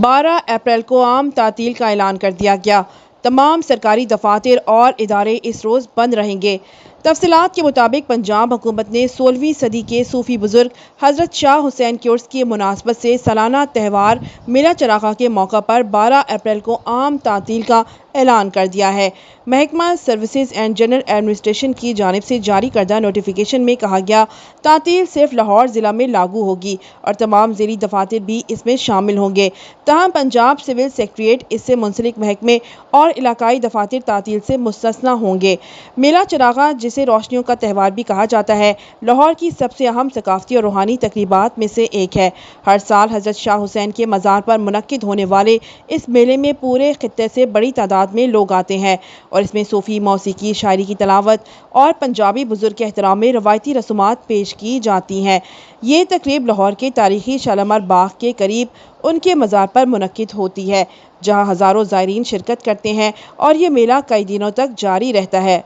12 April کو عام تعطیل کا اعلان کر دیا گیا۔ تمام سرکاری دفاتر اور ادارے اس روز بند رہیں گے۔ تفصیلات کے مطابق پنجاب حکومت نے 16ویں صدی کے صوفی بزرگ حضرت شاہ حسین کی عرس کی مناسبت سے سالانہ تہوار میلہ چراغاں کے موقع پر 12 اپریل کو عام تعطیل کا اعلان کر دیا ہے۔ محکمہ سروسز اینڈ جنرل ایڈمنسٹریشن کی جانب سے جاری کردہ نوٹیفیکیشن میں کہا گیا تعطیل صرف لاہور ضلع میں لاگو ہوگی اور تمام ذیلی دفاتر بھی اس میں شامل ہوں گے۔ تاہم پنجاب سول سکریٹریٹ، اس سے منسلک محکمے اور علاقائی دفاتر تعطیل سے مستثنیٰ ہوں گے۔ میلہ چراغاں، جسے روشنیوں کا تہوار بھی کہا جاتا ہے، لاہور کی سب سے اہم ثقافتی اور روحانی تقریبات میں سے ایک ہے۔ ہر سال حضرت شاہ حسین کے مزار پر منعقد ہونے والے اس میلے میں پورے خطے سے بڑی تعداد میں لوگ آتے ہیں اور اس میں صوفی موسیقی، شاعری کی تلاوت اور پنجابی بزرگ کے احترام میں روایتی رسومات پیش کی جاتی ہیں۔ یہ تقریب لاہور کے تاریخی شالامار باغ کے قریب ان کے مزار پر منعقد ہوتی ہے، جہاں ہزاروں زائرین شرکت کرتے ہیں اور یہ میلہ کئی دنوں تک جاری رہتا ہے۔